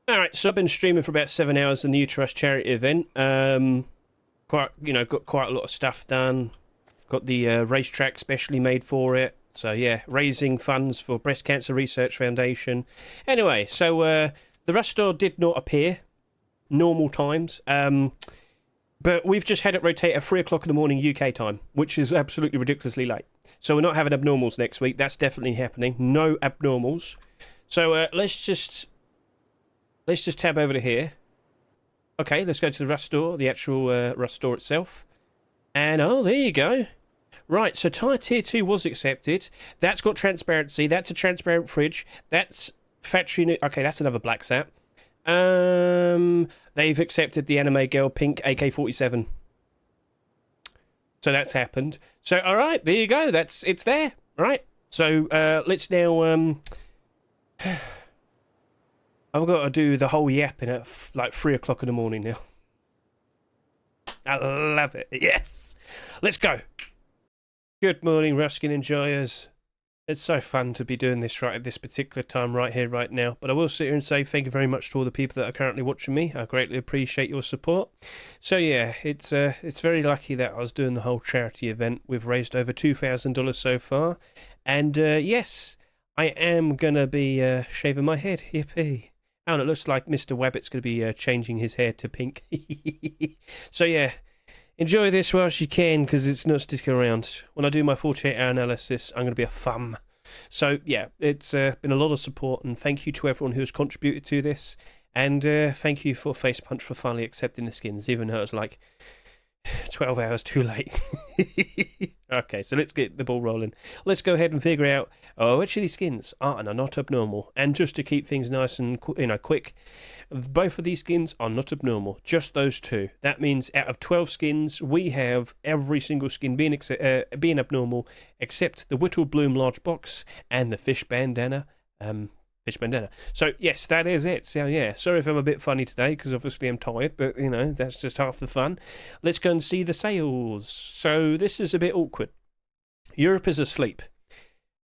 All right, so I've been streaming for about 7 hours in the UTERUST charity event. Got quite a lot of stuff done. Got the racetrack specially made for it. So yeah, raising funds for Breast Cancer Research Foundation. Anyway, so the Rust store did not appear normal times. But we've just had it rotate at 3 o'clock in the morning UK time, which is absolutely ridiculously late. So we're not having abnormals next week. That's definitely happening. No abnormals. So let's just tab over to here. Okay, let's go to the Rust store, the actual Rust store itself. And oh, there you go. Right, so Tire Tier 2 was accepted. That's got transparency. That's a transparent fridge. That's factory new. Okay, that's another black sat. They've accepted the Anime Girl Pink AK47. So that's happened. So, all right, there you go. It's there. All right. So let's now... I've got to do the whole yapping at like 3 o'clock in the morning now. I love it. Yes. Let's go. Good morning, Ruskin enjoyers. It's so fun to be doing this right at this particular time, right here, right now. But I will sit here and say thank you very much to all the people that are currently watching me. I greatly appreciate your support. So yeah, it's very lucky that I was doing the whole charity event. We've raised over $2,000 so far. And yes, I am going to be shaving my head. Yippee. Oh, and it looks like Mr. Wabbit's going to be changing his hair to pink. So yeah, enjoy this whilst you can, because it's not sticking around. When I do my 48-hour analysis, I'm going to be a fun. So yeah, it's been a lot of support, and thank you to everyone who has contributed to this. And thank you for Face Punch for finally accepting the skins, even though it was like 12 hours too late. Okay, so let's get the ball rolling. Let's go ahead and figure out which of these skins are and are not abnormal. And just to keep things nice and quick, both of these skins are not abnormal. Just those two. That means out of 12 skins, we have every single skin being abnormal, except the Whittled Bloom large box and the fish bandana. Fish bandana. So yes, that is it. So yeah, sorry if I'm a bit funny today, because obviously I'm tired, but you know, that's just half the fun. Let's go and see the sales. So this is a bit awkward. Europe is asleep.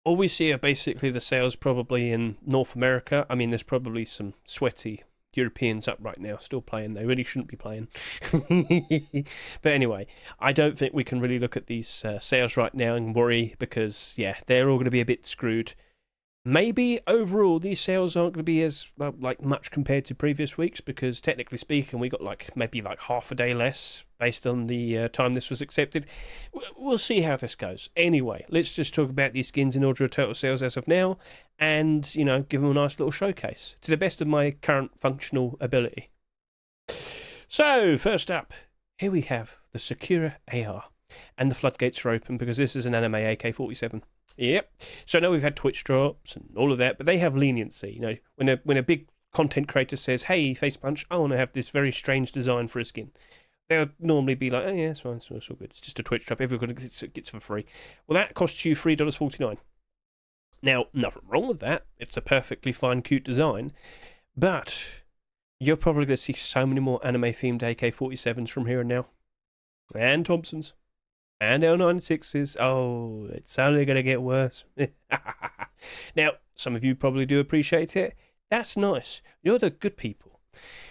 All we see are basically the sales probably in North America. I mean, there's probably some sweaty Europeans up right now still playing. They really shouldn't be playing. But anyway, I don't think we can really look at these sales right now and worry, because yeah, they're all going to be a bit screwed. Maybe overall these sales aren't going to be as much compared to previous weeks, because technically speaking we got maybe half a day less based on the time this was accepted. We'll see how this goes. Anyway, let's just talk about these skins in order of total sales as of now, and give them a nice little showcase to the best of my current functional ability. So first up, here we have the Sakura AR, and the floodgates are open because this is an anime AK47. Yep. So I know we've had Twitch drops and all of that, but they have leniency. When a big content creator says, "Hey, Face Punch, I want to have this very strange design for a skin," they'll normally be like, "Oh yeah, it's fine, it's all good. It's just a Twitch drop. Everyone gets for free." Well, that costs you $3.49. Now, nothing wrong with that. It's a perfectly fine, cute design, but you're probably going to see so many more anime-themed AK-47s from here and now, and Thompsons. And L96s. Oh, it's only going to get worse. Now, some of you probably do appreciate it. That's nice. You're the good people.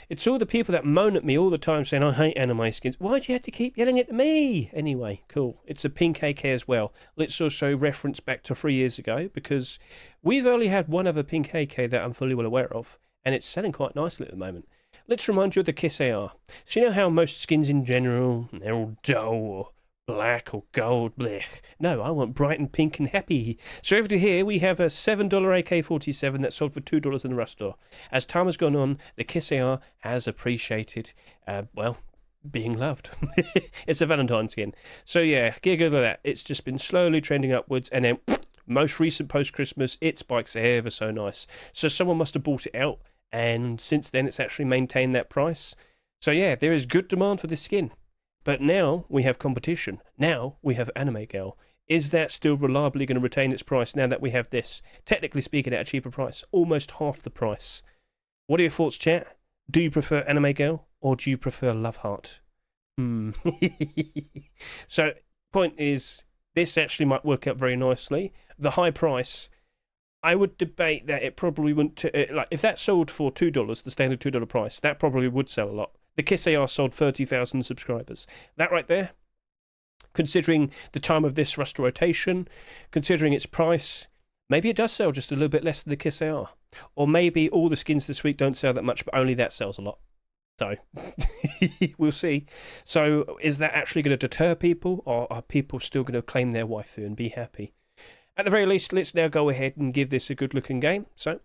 It's all the people that moan at me all the time saying, "I hate anime skins." Why do you have to keep yelling at me? Anyway, cool. It's a pink AK as well. Let's also reference back to 3 years ago, because we've only had one other pink AK that I'm fully well aware of, and it's selling quite nicely at the moment. Let's remind you of the Kiss AR. So you know how most skins in general, they're all dull or black or gold, blech. No, I want bright and pink and happy. So over to here we have a $7 AK-47 that sold for $2 in the Rust store. As time has gone on, the Kiss AR has appreciated, being loved. It's a Valentine skin. So yeah, giggle at that. It's just been slowly trending upwards, and then most recent post-Christmas, it spikes ever so nice. So someone must have bought it out, and since then it's actually maintained that price. So yeah, there is good demand for this skin. But now we have competition. Now we have Anime Girl. Is that still reliably going to retain its price now that we have this? Technically speaking, at a cheaper price. Almost half the price. What are your thoughts, chat? Do you prefer Anime Girl, or do you prefer Love Heart? So, point is, this actually might work out very nicely. The high price I would debate that it probably wouldn't. Like if that sold for $2, the standard $2 price, that probably would sell a lot. The Kiss AR sold 30,000 subscribers. That right there, considering the time of this Rust rotation, considering its price, maybe it does sell just a little bit less than the Kiss AR. Or maybe all the skins this week don't sell that much, but only that sells a lot. So, we'll see. So, is that actually going to deter people, or are people still going to claim their waifu and be happy? At the very least, let's now go ahead and give this a good-looking game. So,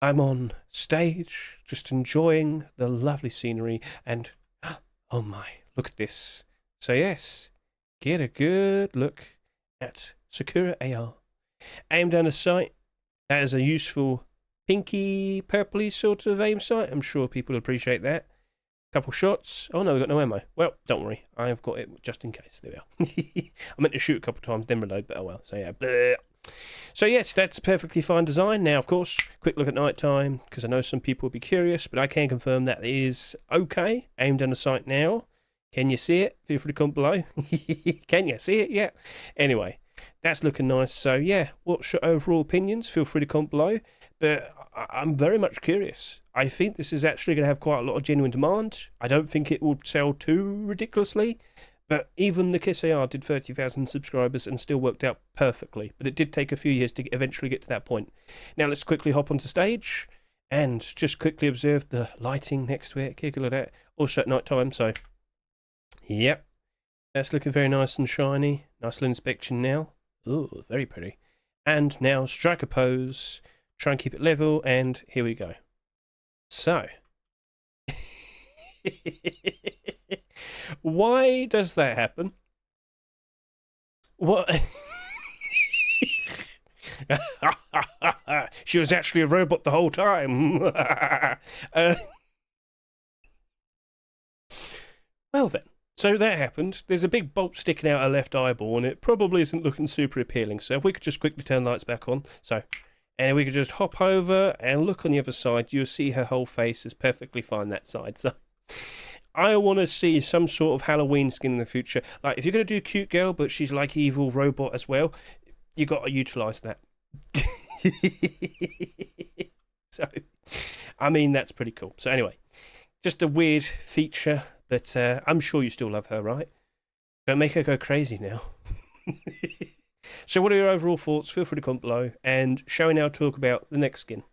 I'm on stage, just enjoying the lovely scenery, and, oh my, look at this. So yes, get a good look at Sakura AR. Aim down a sight. That is a useful pinky, purpley sort of aim sight. I'm sure people appreciate that. Couple shots. Oh no, we've got no ammo. Well, don't worry. I've got it just in case. There we are. I meant to shoot a couple of times, then reload, but oh well. So yeah. Bleh. So yes, that's a perfectly fine design. Now, of course, quick look at night time, because I know some people will be curious, but I can confirm that is okay. Aim down a sight now. Can you see it? Feel free to comment below. Can you see it? Yeah. Anyway, that's looking nice. So yeah, what's your overall opinions? Feel free to comment below. But I'm very much curious. I think this is actually going to have quite a lot of genuine demand. I don't think it will sell too ridiculously. But even the Kiss AR did 30,000 subscribers and still worked out perfectly. But it did take a few years to eventually get to that point. Now let's quickly hop onto stage and just quickly observe the lighting next to it. Giggle at that. Also at night time, so yep, that's looking very nice and shiny. Nice little inspection now. Ooh, very pretty. And now strike a pose. Try and keep it level, and here we go. So, why does that happen? What? She was actually a robot the whole time. Well then. So that happened. There's a big bolt sticking out her left eyeball, and it probably isn't looking super appealing. So if we could just quickly turn lights back on. So, and we could just hop over and look on the other side. You'll see her whole face is perfectly fine that side. So I want to see some sort of Halloween skin in the future. Like, if you're going to do cute girl, but she's like evil robot as well, you got to utilise that. So, I mean, that's pretty cool. So anyway, just a weird feature. But I'm sure you still love her, right? Don't make her go crazy now. So what are your overall thoughts? Feel free to comment below. And shall we now talk about the next skin?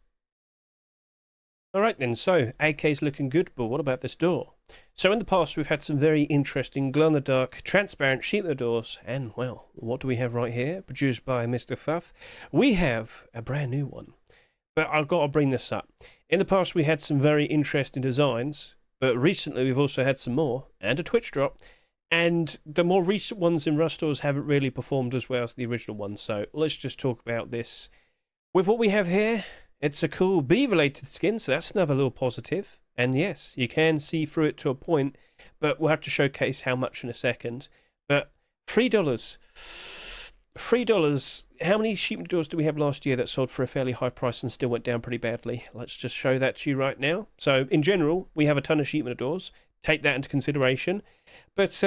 Alright then, so AK's looking good, but what about this door? So in the past we've had some very interesting glow-in-the-dark, transparent sheet metal doors. And well, what do we have right here? Produced by Mr. Fuff. We have a brand new one. But I've got to bring this up. In the past we had some very interesting designs. But recently we've also had some more, and a Twitch drop, and the more recent ones in Rust stores haven't really performed as well as the original ones, so let's just talk about this. With what we have here, it's a cool bee-related skin, so that's another little positive, and yes, you can see through it to a point, but we'll have to showcase how much in a second. But $3. $3. How many sheet metal doors do we have last year that sold for a fairly high price and still went down pretty badly? Let's just show that to you right now. So in general, we have a ton of sheet metal doors. Take that into consideration. But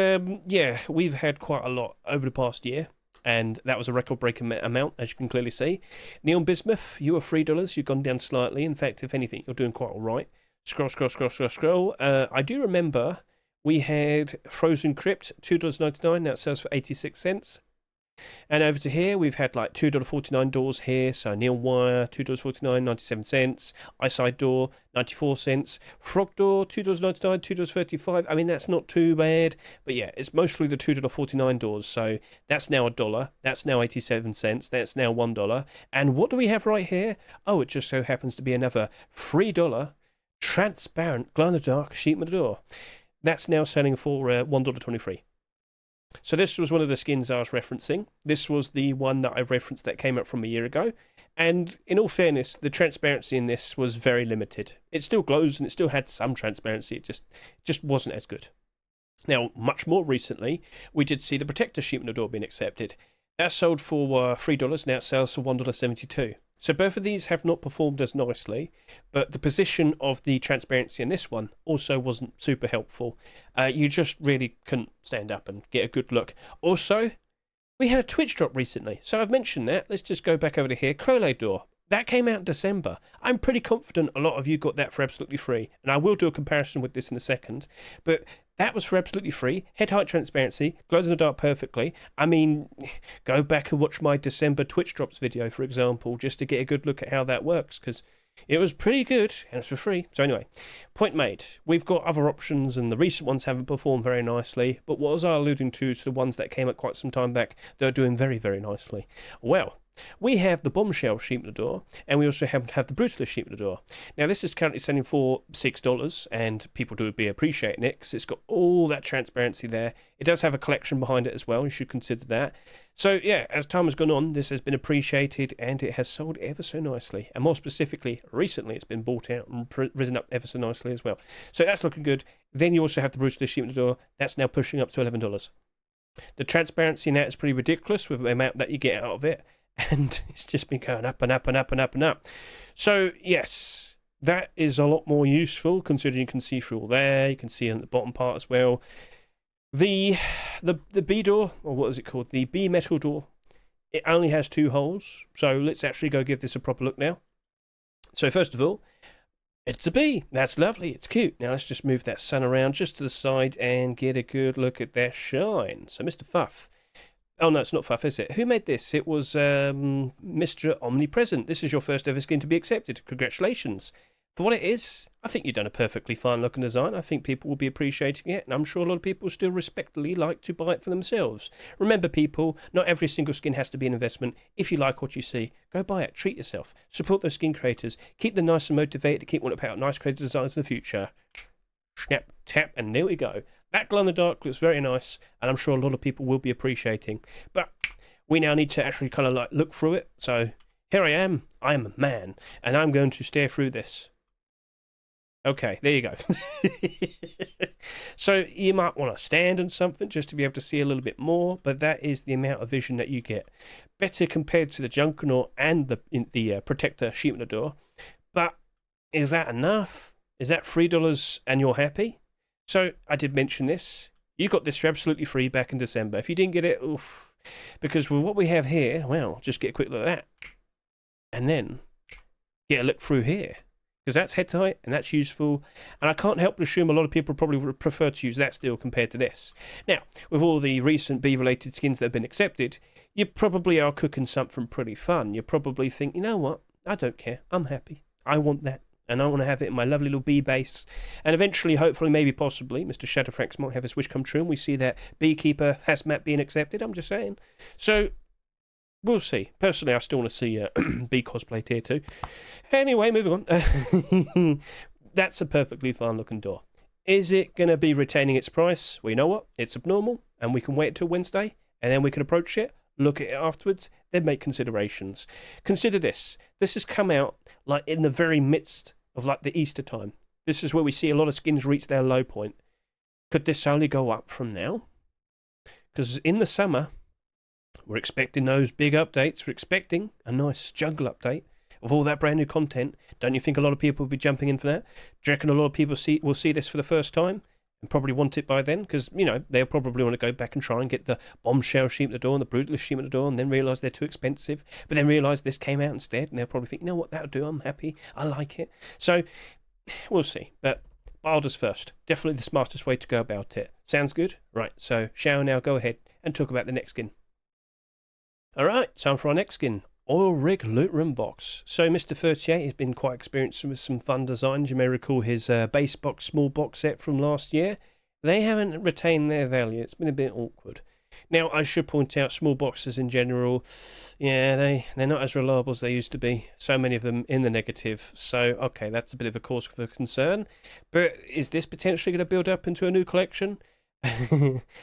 yeah, we've had quite a lot over the past year, and that was a record-breaking amount, as you can clearly see. Neon Bismuth, you are $3. You've gone down slightly. In fact, if anything, you're doing quite all right. Scroll. I do remember we had Frozen Crypt, $2.99. Now it sells for 86 cents. And over to here, we've had like $2.49 doors here. So Neon Wire, $2.49, 97 cents. Eyeside Door, 94 cents. Frog Door, $2.99, $2.35. I mean, that's not too bad. But yeah, it's mostly the $2.49 doors. So that's now $1. That's now 87 cents. That's now $1. And what do we have right here? Oh, it just so happens to be another $3 transparent glow-in-the-dark sheet metal door. That's now selling for $1.23. So this was one of the skins I was referencing. This was the one that I referenced that came out from a year ago. And in all fairness, the transparency in this was very limited. It still glows and it still had some transparency. It just wasn't as good. Now, much more recently, we did see the Protector sheet metal door being accepted. That sold for $3. Now it sells for $1.72. So both of these have not performed as nicely, but the position of the transparency in this one also wasn't super helpful. You just really couldn't stand up and get a good look. Also, We had a Twitch drop recently, so I've mentioned that. Let's just go back over to here. Cryo door. That came out in December. I'm pretty confident a lot of you got that for absolutely free. And I will do a comparison with this in a second. But that was for absolutely free. Head height transparency. Glows in the dark perfectly. I mean, go back and watch my December Twitch drops video, for example, just to get a good look at how that works. Because it was pretty good, and it's for free. So anyway, point made. We've got other options, and the recent ones haven't performed very nicely. But what was I alluding to the ones that came up quite some time back that are doing very, very nicely? Well, we have the bombshell sheet metal door, and we also have the brutalist sheet metal door. Now, this is currently selling for $6, and people do be appreciating it because it's got all that transparency there. It does have a collection behind it as well. You should consider that. So, yeah, as time has gone on, this has been appreciated, and it has sold ever so nicely. And more specifically, recently, it's been bought out and risen up ever so nicely as well. So that's looking good. Then you also have the brutalist sheet metal door. That's now pushing up to $11. The transparency now is pretty ridiculous with the amount that you get out of it. And it's just been going up and up and up and up and up. So, yes, that is a lot more useful, considering you can see through all there. You can see in the bottom part as well. The B door, or what is it called? The B metal door, it only has 2 holes. So let's actually go give this a proper look now. So first of all, it's a B. That's lovely. It's cute. Now let's just move that sun around just to the side and get a good look at their shine. So Mr. Fuff. Oh, no, it's not Fuff, is it? Who made this? It was Mr. Omnipresent. This is your first ever skin to be accepted. Congratulations. For what it is, I think you've done a perfectly fine looking design. I think people will be appreciating it, and I'm sure a lot of people still respectfully like to buy it for themselves. Remember, people, not every single skin has to be an investment. If you like what you see, go buy it. Treat yourself. Support those skin creators. Keep them nice and motivated to keep wanting to put out nice creative designs in the future. Snap, tap, and there we go. That glow in the dark looks very nice, and I'm sure a lot of people will be appreciating. But we now need to actually kind of like look through it. So here I am a man, and I'm going to stare through this. Okay, there you go. So you might want to stand on something just to be able to see a little bit more, but that is the amount of vision that you get. Better compared to the Junkernaut and the Protector sheet metal door. But is that enough? Is that $3 and you're happy? So I did mention this. You got this for absolutely free back in December. If you didn't get it, oof. Because with what we have here, well, just get a quick look at that. And then get a look through here. Because that's head height and that's useful. And I can't help but assume a lot of people probably would prefer to use that still compared to this. Now, with all the recent B-related skins that have been accepted, you probably are cooking something pretty fun. You probably think, you know what? I don't care. I'm happy. I want that. And I want to have it in my lovely little B base. And eventually, hopefully, maybe possibly, Mr. Shadowfrax might have his wish come true and we see that Beekeeper hazmat being accepted. I'm just saying. So, we'll see. Personally, I still want to see Bee cosplay tier 2. Anyway, moving on. That's a perfectly fine looking door. Is it going to be retaining its price? Well, you know what? It's abnormal, and we can wait until Wednesday, and then we can approach it, look at it afterwards, then make considerations. Consider this. This has come out like in the very midst of like the Easter time. This is where we see a lot of skins reach their low point. Could this only go up from now? Because in the summer, we're expecting those big updates. We're expecting a nice jungle update of all that brand new content. Don't you think a lot of people will be jumping in for that? Do you reckon a lot of people will see this for the first time and probably want it by then? Because, you know, they'll probably want to go back and try and get the bombshell sheet metal door and the brutalist sheet metal door and then realise they're too expensive. But then realise this came out instead and they'll probably think, you know what, that'll do. I'm happy. I like it. So, we'll see. But Bilders first. Definitely the smartest way to go about it. Sounds good? Right. So, shall we now go ahead and talk about the next skin? Alright, time for our next skin. Rig Lootroom Box. So Mr. 38 has been quite experienced with some fun designs. You may recall his base box, small box set from last year. They haven't retained their value. It's been a bit awkward. Now, I should point out small boxes in general, yeah, they're not as reliable as they used to be. So many of them in the negative. So, okay, that's a bit of a cause for concern. But is this potentially going to build up into a new collection?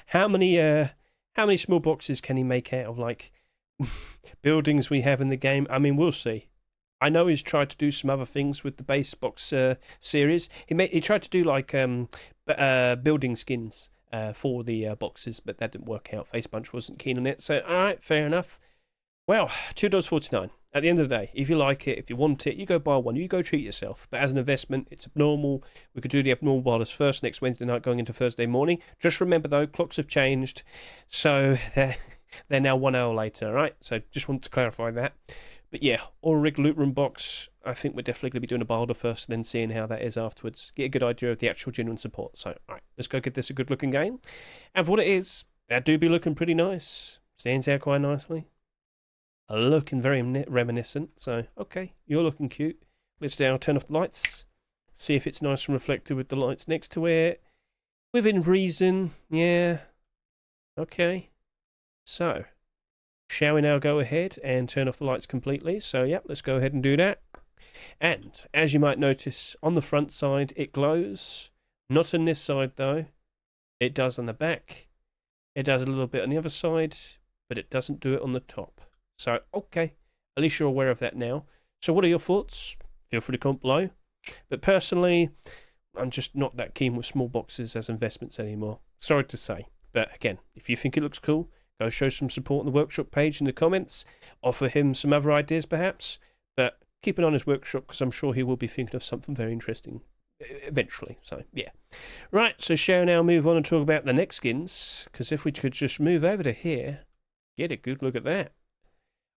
How many small boxes can he make out of, like, buildings we have in the game? I mean, we'll see. I know he's tried to do some other things with the base box series. He tried to do like building skins for the boxes, but that didn't work out. Face Bunch wasn't keen on it. So, all right, fair enough. Well, $2.49. At the end of the day, if you like it, if you want it, you go buy one. You go treat yourself. But as an investment, it's abnormal. We could do the abnormal bars first next Wednesday night going into Thursday morning. Just remember, though, clocks have changed. So They're now 1 hour later, all right? So just wanted to clarify that. But yeah, or Rig Lootroom Box, I think we're definitely going to be doing a builder first, and then seeing how that is afterwards. Get a good idea of the actual genuine support. So, all right, let's go give this a good looking game. And for what it is, that do be looking pretty nice. Stands out quite nicely. Looking very reminiscent. So, okay, you're looking cute. Let's now turn off the lights. See if it's nice and reflected with the lights next to it. Within reason, yeah. Okay. So, shall we now go ahead and turn off the lights completely? So, yeah, let's go ahead and do that. And, as you might notice, on the front side, it glows. Not on this side, though. It does on the back. It does a little bit on the other side, but it doesn't do it on the top. So, okay, at least you're aware of that now. So, what are your thoughts? Feel free to comment below. But personally, I'm just not that keen with small boxes as investments anymore. Sorry to say. But again, if you think it looks cool, go show some support on the workshop page in the comments. Offer him some other ideas, perhaps. But keep an eye on his workshop, because I'm sure he will be thinking of something very interesting eventually. So, yeah. Right, so shall we now move on and talk about the next skins? Because if we could just move over to here, get a good look at that.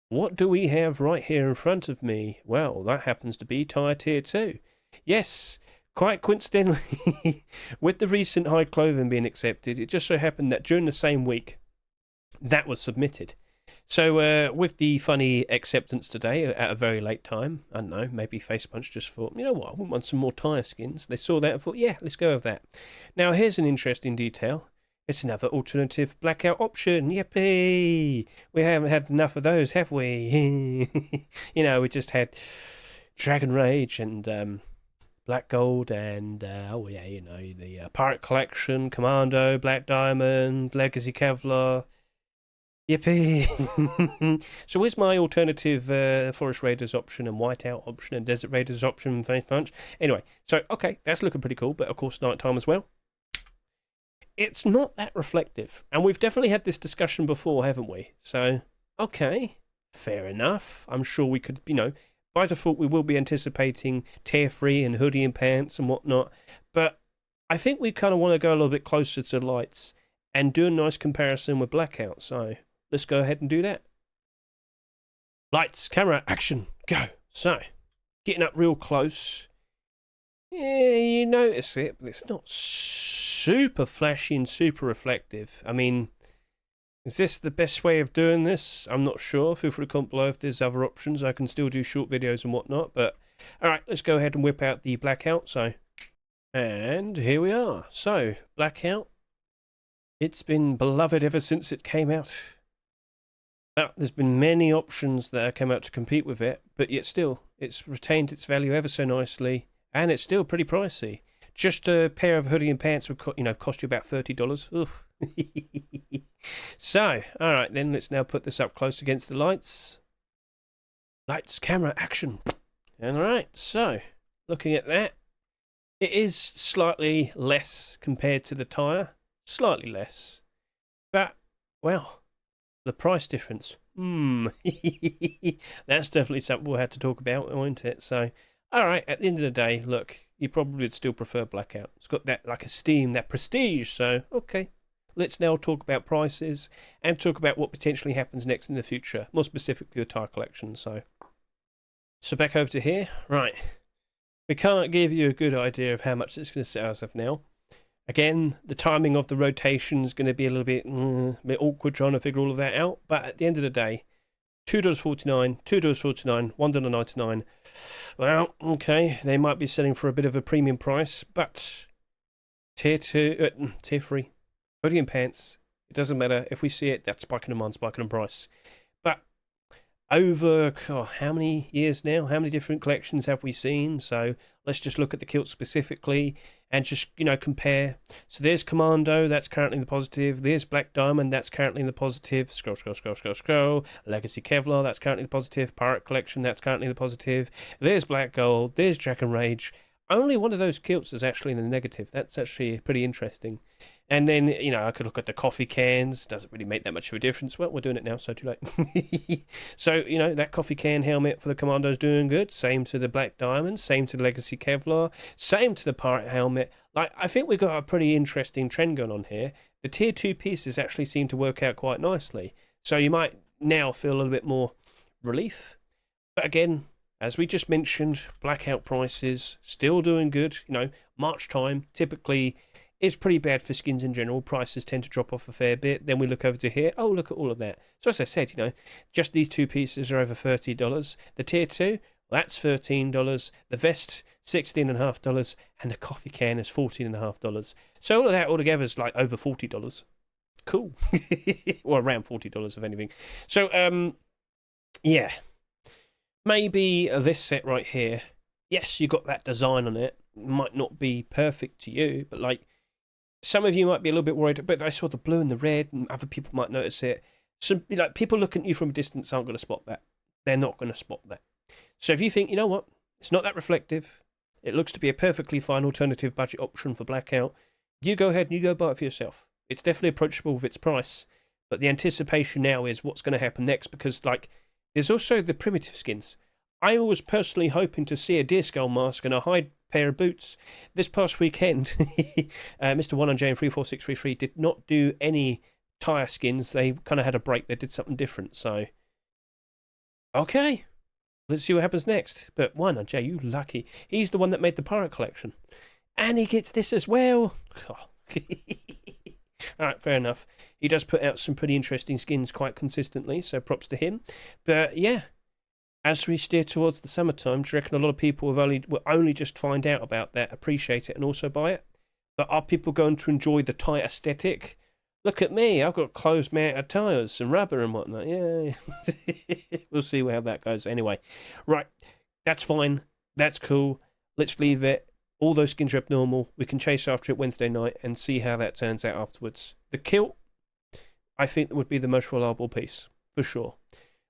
What do we have right here in front of me? Well, that happens to be Tire Tier 2. Yes, quite coincidentally, with the recent high clothing being accepted, it just so happened that during the same week, that was submitted. So with the funny acceptance today at a very late time, I don't know, maybe Facepunch just thought, you know what, I wouldn't want some more tyre skins. They saw that and thought, yeah, let's go with that. Now, here's an interesting detail. It's another alternative blackout option. Yippee! We haven't had enough of those, have we? You know, we just had Dragon Rage and Black Gold and, oh yeah, you know, the Pirate Collection, Commando, Black Diamond, Legacy Kevlar. Yippee! So where's my alternative Forest Raiders option and Whiteout option and Desert Raiders option and Facepunch? Anyway, so, okay, that's looking pretty cool, but of course nighttime as well. It's not that reflective. And we've definitely had this discussion before, haven't we? So, okay, fair enough. I'm sure we could, you know, by default we will be anticipating Tier 3 and hoodie and pants and whatnot. But I think we kind of want to go a little bit closer to the lights and do a nice comparison with Blackout. So, let's go ahead and do that. Lights, camera, action, go. So, getting up real close. Yeah, you notice it, but it's not super flashy and super reflective. I mean, is this the best way of doing this? I'm not sure. Feel free to comment below if there's other options. I can still do short videos and whatnot. But, alright, let's go ahead and whip out the Blackout. So, and here we are. So, Blackout. It's been beloved ever since it came out. Well, there's been many options that have come out to compete with it, but yet still, it's retained its value ever so nicely, and it's still pretty pricey. Just a pair of hoodie and pants would cost you about $30. Oof. So, all right, then let's now put this up close against the lights. Lights, camera, action. All right, so looking at that, it is slightly less compared to the tyre, slightly less, but well, the price difference. That's definitely something we'll have to talk about, won't it? So, all right, at the end of the day, look, you probably would still prefer Blackout. It's got that, like, esteem, that prestige. So, okay, let's now talk about prices and talk about what potentially happens next in the future, more specifically the tyre collection. So back over to here. Right, we can't give you a good idea of how much it's going to sell as of now. Again, the timing of the rotation is going to be a little bit awkward trying to figure all of that out. But at the end of the day, $2.49, $2.49, $1.99. Well, okay, they might be selling for a bit of a premium price, but tier 3, hoodie and pants, it doesn't matter. If we see it, that's spiking demand, spiking in price. But over how many years now? How many different collections have we seen? So let's just look at the kilt specifically and just, compare. So there's Commando, that's currently in the positive. There's Black Diamond, that's currently in the positive. Scroll. Legacy Kevlar, that's currently in the positive. Pirate Collection, that's currently in the positive. There's Black Gold, there's Dragon Rage. Only one of those kilts is actually in the negative. That's actually pretty interesting. And then, I could look at the coffee cans. Doesn't really make that much of a difference. Well, we're doing it now, so too late. So, that coffee can helmet for the Commando's doing good. Same to the Black Diamond. Same to the Legacy Kevlar. Same to the Pirate helmet. I think we've got a pretty interesting trend going on here. The Tier 2 pieces actually seem to work out quite nicely. So you might now feel a little bit more relief. But again, as we just mentioned, blackout prices still doing good. You know, March time typically is pretty bad for skins in general. Prices tend to drop off a fair bit. Then we look over to here. Oh, look at all of that. So as I said, you know, just these two pieces are over $30. The tier 2, that's $13. The vest, $16.50, and the coffee can is $14.50. So all of that altogether is like over $40. Cool. Or around $40 if anything. So yeah, maybe this set right here, yes, you got that design on it, might not be perfect to you, but like some of you might be a little bit worried, but I saw the blue and the red and other people might notice it. So like people looking at you from a distance aren't going to spot that. They're not going to spot that. So if you think, you know what, it's not that reflective, it looks to be a perfectly fine alternative budget option for Blackout, you go ahead and you go buy it for yourself. It's definitely approachable with its price, but the anticipation now is what's going to happen next, because like there's also the primitive skins. I was personally hoping to see a deer skull mask and a hide pair of boots. This past weekend, Mr. 1J and 34633 did not do any tire skins. They kind of had a break. They did something different. So, okay, let's see what happens next. But 1J, you lucky. He's the one that made the pirate collection. And he gets this as well. Oh. Alright, fair enough. He does put out some pretty interesting skins quite consistently, so props to him. But yeah, as we steer towards the summertime, do you reckon a lot of people will only just find out about that, appreciate it, and also buy it? But are people going to enjoy the tight aesthetic? Look at me, I've got closed mounted tyres and rubber and whatnot. Yeah, we'll see how that goes. Anyway, right, that's fine. That's cool. Let's leave it. All those skins are abnormal. We can chase after it Wednesday night and see how that turns out afterwards. The kilt, I think, would be the most reliable piece, for sure.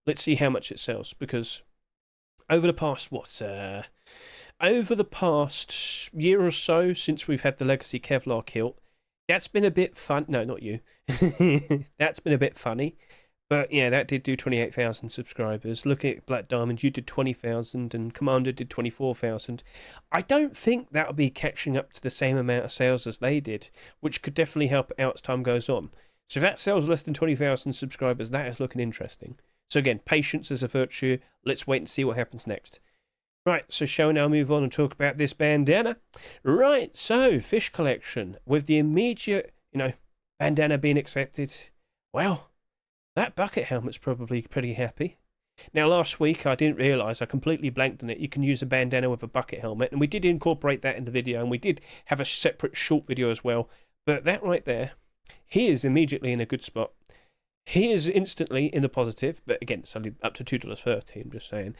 Let's see how much it sells, because over the past, over the past year or so, since we've had the Legacy Kevlar kilt, that's been a bit fun. No, not you. That's been a bit funny. But yeah, that did do 28,000 subscribers. Look at Black Diamond, you did 20,000, and Commander did 24,000. I don't think that'll be catching up to the same amount of sales as they did, which could definitely help out as time goes on. So if that sells less than 20,000 subscribers, that is looking interesting. So again, patience is a virtue. Let's wait and see what happens next. Right, so shall we now move on and talk about this bandana? Right, so fish collection with the immediate, bandana being accepted. Well, that bucket helmet's probably pretty happy. Now, last week I didn't realise, I completely blanked on it. You can use a bandana with a bucket helmet, and we did incorporate that in the video, and we did have a separate short video as well. But that right there, he is immediately in a good spot. He is instantly in the positive, but again, it's only up to $2.30, I'm just saying.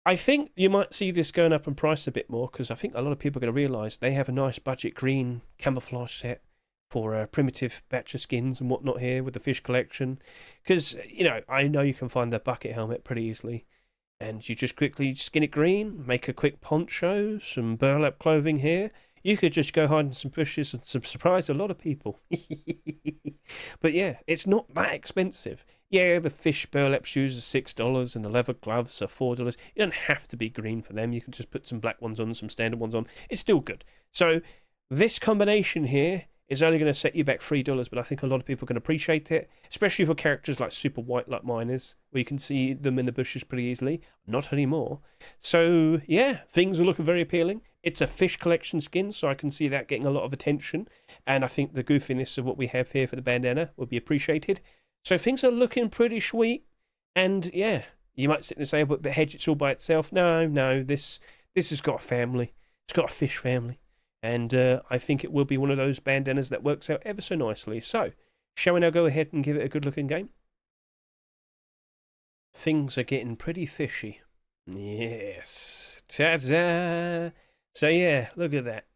I think you might see this going up in price a bit more, because I think a lot of people are going to realise they have a nice budget green camouflage set for a primitive batch of skins and whatnot here with the fish collection. Because, I know you can find the bucket helmet pretty easily. And you just quickly skin it green, make a quick poncho, some burlap clothing here. You could just go hide in some bushes and surprise a lot of people. But yeah, it's not that expensive. Yeah, the fish burlap shoes are $6 and the leather gloves are $4. You don't have to be green for them. You can just put some black ones on, some standard ones on. It's still good. So this combination here is only going to set you back $3, but I think a lot of people can appreciate it, especially for characters like Super White, like mine is, where you can see them in the bushes pretty easily. Not anymore. So, yeah, things are looking very appealing. It's a fish collection skin, so I can see that getting a lot of attention, and I think the goofiness of what we have here for the bandana will be appreciated. So things are looking pretty sweet, and, yeah, you might sit and say, but Hedge, it's all by itself. No, this has got a family. It's got a fish family. And I think it will be one of those bandanas that works out ever so nicely. So, shall we now go ahead and give it a good looking game? Things are getting pretty fishy. Yes. Ta-da! So yeah, look at that.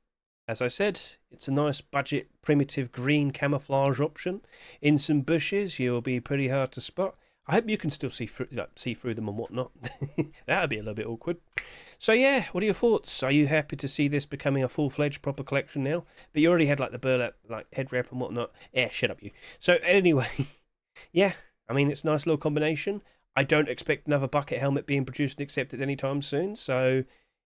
As I said, it's a nice budget primitive green camouflage option. In some bushes, you'll be pretty hard to spot. I hope you can still see through them and whatnot. That would be a little bit awkward. So yeah, what are your thoughts? Are you happy to see this becoming a full-fledged proper collection now? But you already had like the burlap, like head wrap and whatnot. Yeah, shut up you. So anyway, yeah, I mean, it's a nice little combination. I don't expect another bucket helmet being produced and accepted anytime soon. So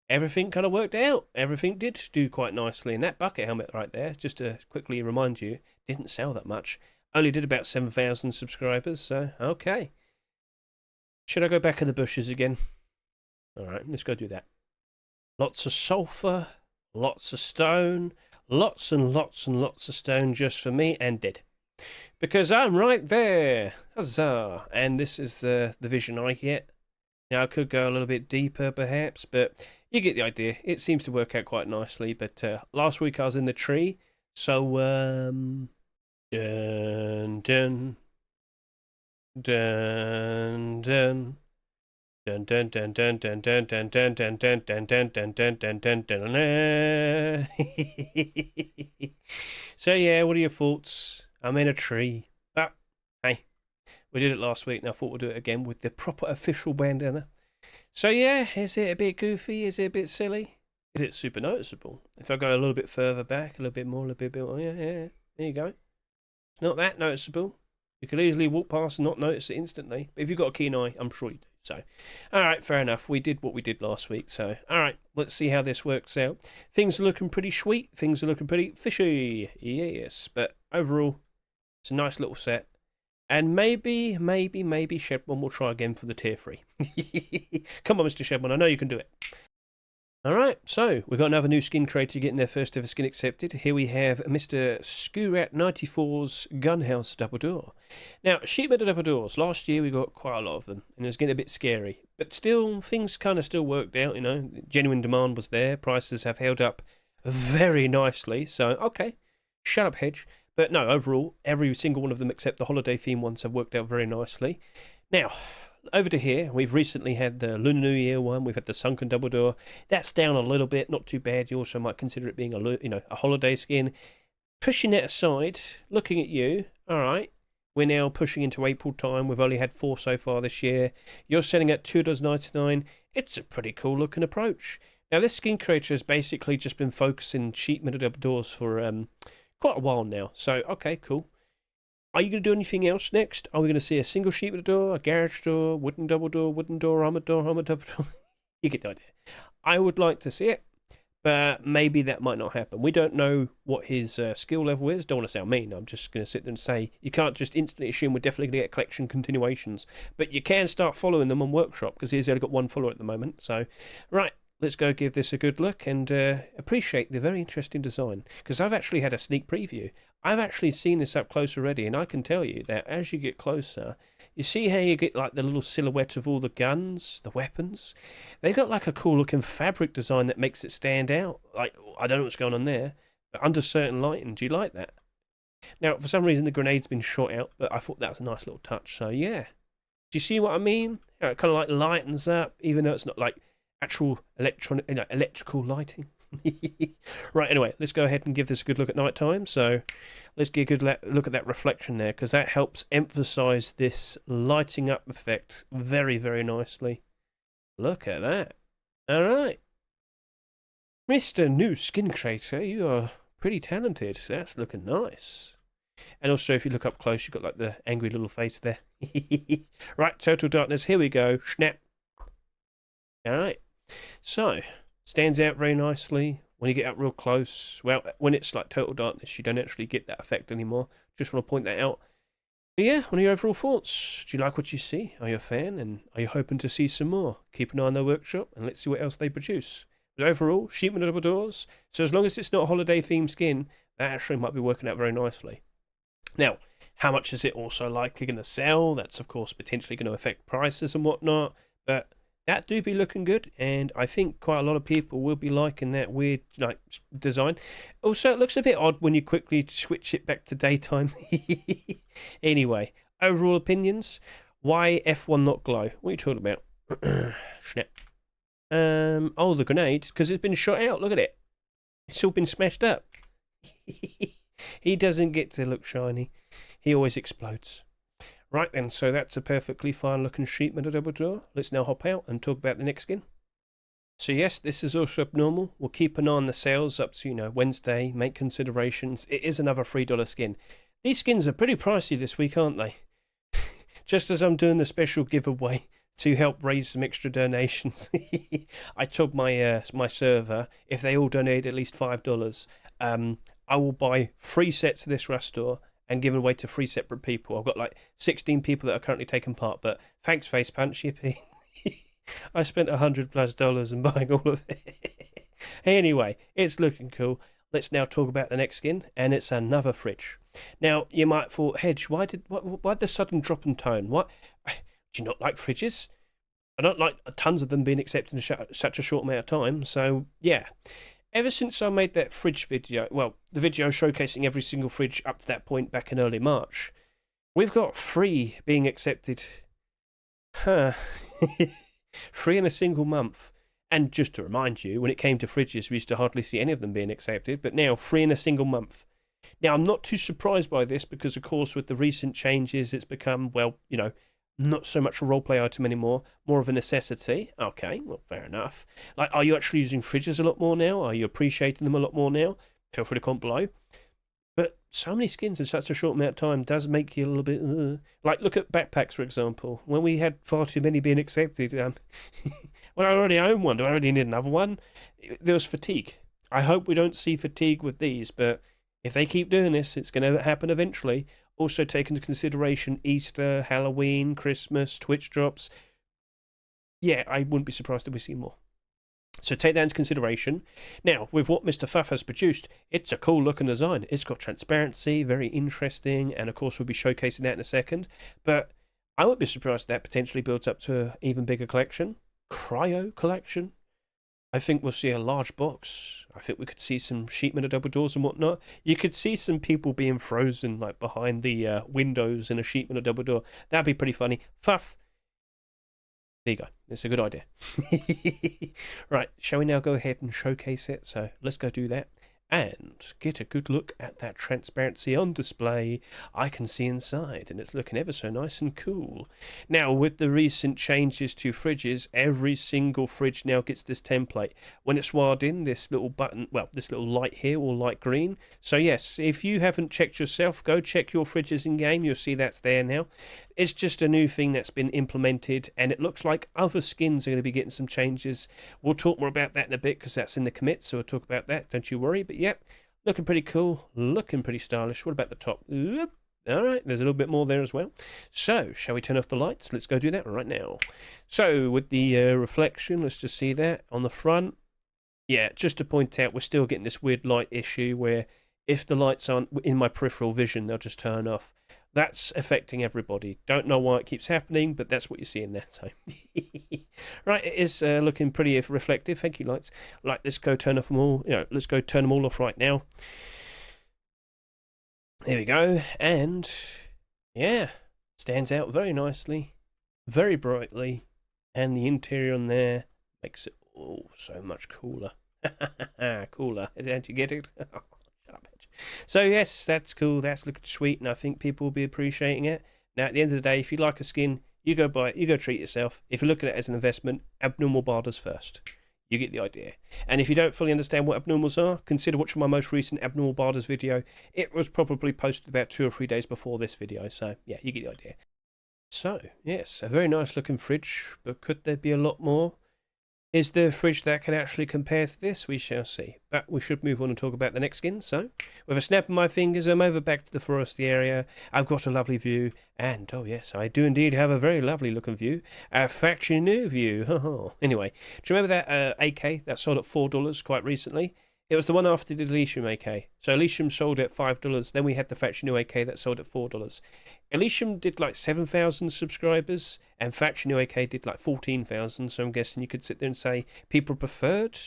everything kind of worked out. Everything did do quite nicely. And that bucket helmet right there, just to quickly remind you, didn't sell that much. Only did about 7,000 subscribers, so okay. Should I go back in the bushes again? Alright, let's go do that. Lots of sulfur, lots of stone, lots and lots and lots of stone just for me, and dead. Because I'm right there. Huzzah. And this is the vision I get. Now, I could go a little bit deeper, perhaps, but you get the idea. It seems to work out quite nicely. But last week I was in the tree, so dun dun dun dun. Dun dun dun dun dun dun dun dun dun dun dun dun dun dun dun dun dun. So yeah, what are your thoughts? I'm in a tree. But hey, we did it last week, and I thought we'd do it again with the proper official bandana. So yeah, is it a bit goofy? Is it a bit silly? Is it super noticeable? If I go a little bit further back, a little bit more, yeah, there you go. It's not that noticeable. You could easily walk past and not notice it instantly. But if you've got a keen eye, I'm sure you do. So, alright, fair enough. We did what we did last week. So, alright, let's see how this works out. Things are looking pretty sweet. Things are looking pretty fishy. Yes. But overall, it's a nice little set. And maybe Shedman will try again for the tier 3. Come on, Mr. Shedman. I know you can do it. Alright, so we've got another new skin creator getting their first ever skin accepted. Here we have Mr. Sakura AK47's Gunhouse Double Door. Now, sheet metal double doors, last year we got quite a lot of them, and it was getting a bit scary. But still, things kind of still worked out, you know. Genuine demand was there, prices have held up very nicely, so okay, shut up Hedge. But no, overall, every single one of them except the holiday theme ones have worked out very nicely. Now, over to here, we've recently had the Lunar New Year one. We've had the Sunken Double Door. That's down a little bit, not too bad. You also might consider it being a holiday skin. Pushing that aside, looking at you, all right. We're now pushing into April time. We've only had 4 so far this year. You're selling at $2.99. It's a pretty cool looking approach. Now, this skin creator has basically just been focusing sheet metal double doors for quite a while now. So, okay, cool. Are you going to do anything else next? Are we going to see a single sheet metal door, a garage door, wooden door, armored door? You get the idea. I would like to see it, but maybe that might not happen. We don't know what his skill level is. Don't want to sound mean. I'm just going to sit there and say you can't just instantly assume we're definitely going to get collection continuations, but you can start following them on Workshop because he's only got 1 follower at the moment. So, right. Let's go give this a good look and appreciate the very interesting design. Because I've actually had a sneak preview. I've actually seen this up close already, and I can tell you that as you get closer, you see how you get like the little silhouette of all the guns, the weapons? They've got like a cool looking fabric design that makes it stand out. Like, I don't know what's going on there, but under certain lighting, do you like that? Now, for some reason, the grenade's been shot out, but I thought that was a nice little touch. So, yeah. Do you see what I mean? How it kind of like lightens up, even though it's not like actual electrical lighting. Right, anyway, let's go ahead and give this a good look at night time. So let's get a good look at that reflection there, because that helps emphasize this lighting up effect very, very nicely. Look at that. All right. Mr. New Skin Creator, you are pretty talented. That's looking nice. And also, if you look up close, you've got like the angry little face there. Right, total darkness. Here we go. Snap. All right. So, stands out very nicely when you get up real close. Well, when it's like total darkness, you don't actually get that effect anymore. Just want to point that out. But yeah, what are your overall thoughts? Do you like what you see? Are you a fan? And are you hoping to see some more? Keep an eye on their workshop and let's see what else they produce. But overall, sheet metal double doors. So as long as it's not a holiday themed skin, that actually might be working out very nicely. Now, how much is it also likely going to sell? That's, of course, potentially going to affect prices and whatnot. But that do be looking good, and I think quite a lot of people will be liking that weird like design. Also, it looks a bit odd when you quickly switch it back to daytime. Anyway, overall opinions. Why F1 not glow? What are you talking about? Snap. Oh, the grenade, because it's been shot out. Look at it. It's all been smashed up. He doesn't get to look shiny. He always explodes. Right then, so that's a perfectly fine looking sheet metal double door. Let's now hop out and talk about the next skin. So yes, this is also abnormal. We'll keep an eye on the sales up to, Wednesday, make considerations. It is another $3 skin. These skins are pretty pricey this week, aren't they? Just as I'm doing the special giveaway to help raise some extra donations, I told my my server, if they all donate at least $5, I will buy 3 sets of this Rust Door and given away to 3 separate people. I've got like 16 people that are currently taking part, but thanks, Face Punch, yippee. I spent $100+ in buying all of it. Anyway, it's looking cool. Let's now talk about the next skin, and it's another fridge. Now, you might have thought, Hedge, why the sudden drop in tone? What? Do you not like fridges? I don't like tons of them being accepted in such a short amount of time, so yeah. Ever since I made that fridge video, well, the video showcasing every single fridge up to that point back in early March, we've got 3 being accepted. 3 in a single month. And just to remind you, when it came to fridges, we used to hardly see any of them being accepted, but now 3 in a single month. Now, I'm not too surprised by this because, of course, with the recent changes, it's become, well, you know, not so much a roleplay item anymore, more of a necessity. Okay, well, fair enough. Like, are you actually using fridges a lot more now? Are you appreciating them a lot more now? Feel free to comment below. But so many skins in such a short amount of time does make you a little bit... Like, look at backpacks, for example. When we had far too many being accepted, well, I already own one. Do I already need another one? There was fatigue. I hope we don't see fatigue with these, but if they keep doing this, it's going to happen eventually. Also take into consideration Easter, Halloween, Christmas, Twitch drops. Yeah, I wouldn't be surprised if we see more. So take that into consideration. Now, with what Mr. Fuff has produced, it's a cool looking design. It's got transparency, very interesting, and of course we'll be showcasing that in a second. But I would be surprised if that potentially builds up to an even bigger collection. Cryo collection. I think we'll see a large box. I think we could see some sheepmen at double doors and whatnot. You could see some people being frozen like behind the windows in a sheepman at double door. That'd be pretty funny. Fuff. There you go. It's a good idea. Right, shall we now go ahead and showcase it? So let's go do that and get a good look at that transparency on display. I can see inside and it's looking ever so nice and cool. Now, with the recent changes to fridges, every single fridge now gets this template. When it's wired in, this little button, well, this little light here will light green. So yes, if you haven't checked yourself, go check your fridges in game. You'll see that's there now. It's just a new thing that's been implemented, and it looks like other skins are going to be getting some changes. We'll talk more about that in a bit because that's in the commit, so we'll talk about that. Don't you worry. But yep, looking pretty cool, looking pretty stylish. What about the top? Oop. All right, there's a little bit more there as well. So, shall we turn off the lights? Let's go do that right now. So, with the reflection, let's just see that on the front. Yeah, just to point out, we're still getting this weird light issue where if the lights aren't in my peripheral vision, they'll just turn off. That's affecting everybody. Don't know why it keeps happening, but that's what you see in there. So, right, it is looking pretty reflective. Thank you, lights. Right, let's go turn off them all. You know, let's go turn them all off right now. There we go, and yeah, stands out very nicely, very brightly, and the interior on there makes it so much cooler. Cooler. Don't you get it? Shut up, Hedge. So yes, that's cool. That's looking sweet, and I think people will be appreciating it. Now, at the end of the day, if you like a skin, you go buy it. You go treat yourself. If you look at it as an investment, abnormal barders first. You get the idea. And if you don't fully understand what abnormals are, consider watching my most recent abnormal barders video. It was probably posted about 2 or 3 days before this video. So yeah, you get the idea. So yes, a very nice looking fridge, but could there be a lot more? Is there a fridge that can actually compare to this? We shall see. But we should move on and talk about the next skin. So, with a snap of my fingers, I'm over back to the foresty area. I've got a lovely view. And, oh yes, I do indeed have a very lovely looking view. A factory new view. Anyway, do you remember that AK that sold at $4 quite recently? It was the one after the Elysium AK. So Elysium sold at $5. Then we had the Factory New AK that sold at $4. Elysium did like 7,000 subscribers, and Factory New AK did like 14,000. So I'm guessing you could sit there and say people preferred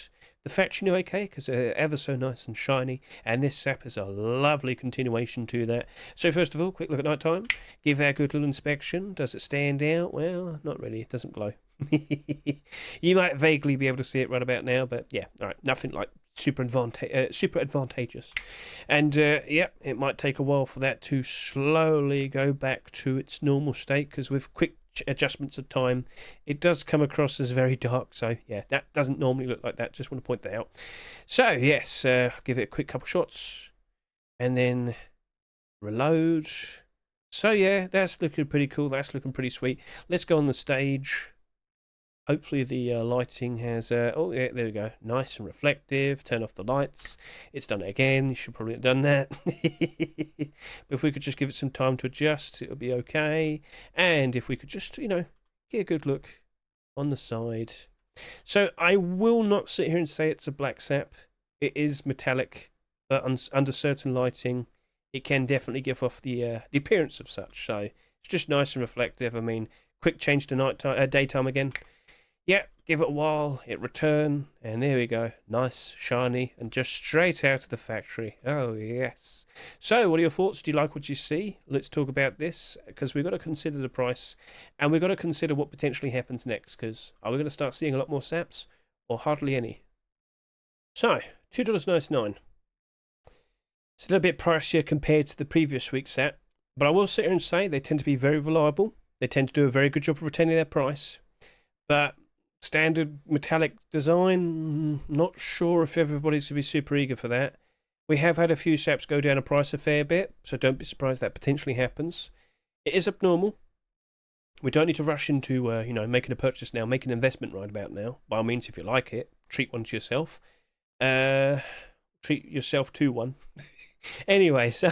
the Factory New AK because they're ever so nice and shiny. And this sap is a lovely continuation to that. So first of all, quick look at night time. Give that a good little inspection. Does it stand out? Well, not really. It doesn't glow. You might vaguely be able to see it right about now, but yeah, all right, nothing like super advantageous. And yeah, it might take a while for that to slowly go back to its normal state, because with quick adjustments of time, it does come across as very dark. So yeah, that doesn't normally look like that. Just want to point that out. So yes, give it a quick couple shots and then reload. So yeah, that's looking pretty cool. That's looking pretty sweet. Let's go on the stage. Hopefully the lighting has... oh, yeah, there we go. Nice and reflective. Turn off the lights. It's done it again. You should probably have done that. But if we could just give it some time to adjust, it'll be okay. And if we could just, you know, get a good look on the side. So I will not sit here and say it's a black sap. It is metallic, but under certain lighting, it can definitely give off the appearance of such. So it's just nice and reflective. I mean, quick change to nighttime, daytime again. Yeah, give it a while, it return, and there we go. Nice, shiny, and just straight out of the factory. Oh, yes. So, what are your thoughts? Do you like what you see? Let's talk about this, because we've got to consider the price, and we've got to consider what potentially happens next, because are we going to start seeing a lot more saps, or hardly any? So, $2.99. It's a little bit pricier compared to the previous week's sap, but I will sit here and say they tend to be very reliable. They tend to do a very good job of retaining their price, but standard metallic design, not sure if everybody's going to be super eager for that. We have had a few saps go down in price a fair bit, so don't be surprised that potentially happens. It is abnormal. We don't need to rush into, you know, making a purchase now, making an investment right about now. By all means, if you like it, treat one to yourself. Treat yourself to one. Anyway, so,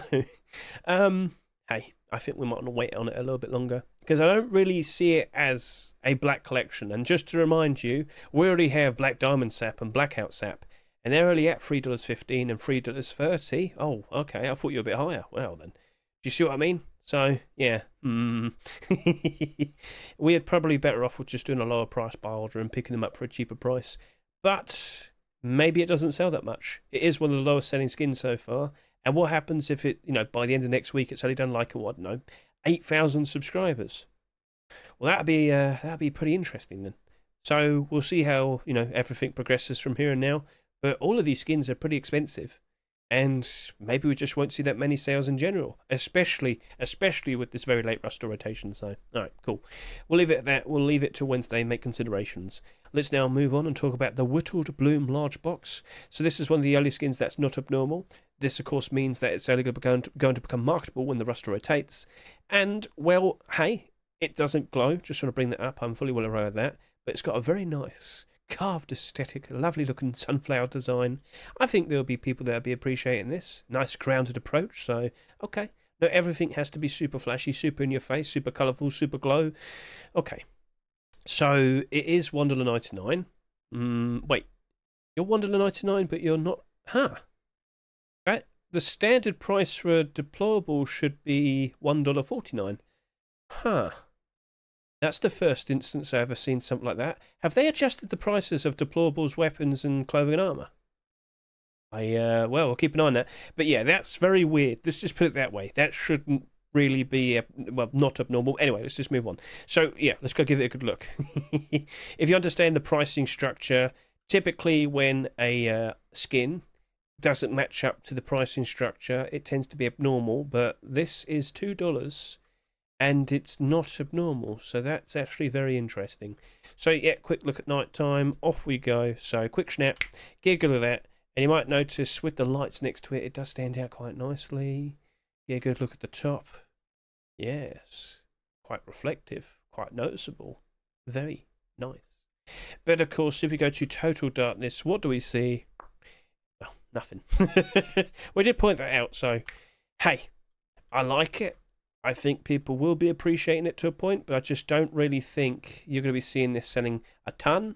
hey, I think we might want to wait on it a little bit longer, because I don't really see it as a black collection. And just to remind you, we already have Black Diamond Sap and Blackout Sap, and they're only at $3.15 and $3.30. Oh, okay, I thought you were a bit higher. Well then, do you see what I mean? So, yeah, we're probably better off with just doing a lower price by order and picking them up for a cheaper price. But maybe it doesn't sell that much. It is one of the lowest selling skins so far. And what happens if it, you know, by the end of next week, it's only done like, what, no, 8,000 subscribers? Well, that'd be pretty interesting then. So we'll see how, you know, everything progresses from here and now. But all of these skins are pretty expensive, and maybe we just won't see that many sales in general, especially with this very late Rust rotation. So, all right, cool. We'll leave it at that. We'll leave it to Wednesday and make considerations. Let's now move on and talk about the Whittled Bloom large box. So this is one of the early skins that's not abnormal. This, of course, means that it's only going to become marketable when the Rust rotates. And, well, hey, it doesn't glow. Just want to bring that up. I'm fully well aware of that. But it's got a very nice carved aesthetic, lovely looking sunflower design. I think there'll be people that'll be appreciating this. Nice grounded approach. So, okay. Not everything has to be super flashy, super in your face, super colourful, super glow. Okay. So, it is $1.99. Wait. You're $1.99, but you're not... Huh. Right. The standard price for a deplorable should be $1.49. Huh. That's the first instance I've ever seen something like that. Have they adjusted the prices of deplorables, weapons, and clothing and armour? Well, we'll keep an eye on that. But yeah, that's very weird. Let's just put it that way. That shouldn't really be, well, not abnormal. Anyway, let's just move on. So yeah, let's go give it a good look. If you understand the pricing structure, typically when a skin doesn't match up to the pricing structure, it tends to be abnormal. But this is $2. And it's not abnormal, so that's actually very interesting. So yeah, quick look at night time, off we go. So quick snap, giggle of that, and you might notice with the lights next to it, it does stand out quite nicely. Get a good look at the top. Yes, quite reflective, quite noticeable, very nice. But of course, if we go to total darkness, what do we see? Well, nothing. We did point that out, so hey, I like it. I think people will be appreciating it to a point, but I just don't really think you're going to be seeing this selling a ton.